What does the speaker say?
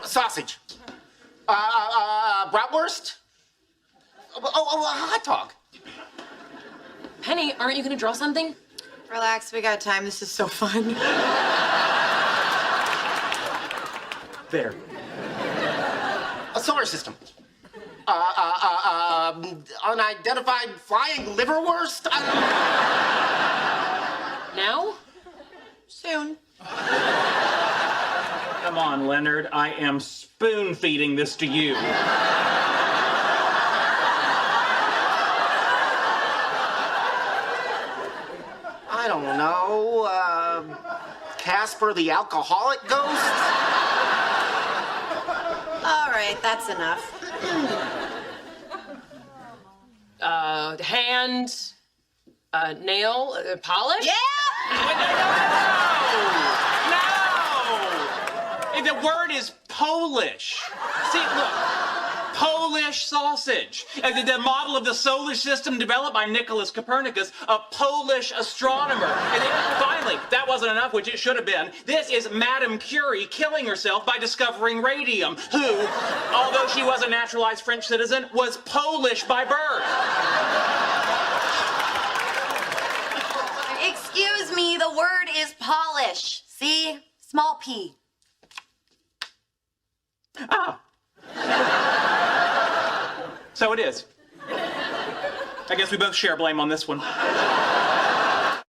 Sausage. Bratwurst. Hot dog. Penny, aren't you gonna draw something? Relax, we got time. This is so fun. There. A solar system. Unidentified flying liverwurst. Now? Soon. Come on, Leonard. I am spoon-feeding this to you. I don't know. Casper the alcoholic ghost? All right, that's enough. Hand, nail, polish? Yeah! No! The word is Polish. See, look. Polish sausage. The model of the solar system developed by Nicholas Copernicus, a Polish astronomer. And then finally, that wasn't enough, which it should have been. This is Madame Curie killing herself by discovering radium, who, although she was a naturalized French citizen, was Polish by birth. Excuse me, the word is polish. See? Small p. Ah. So it is. I guess we both share blame on this one.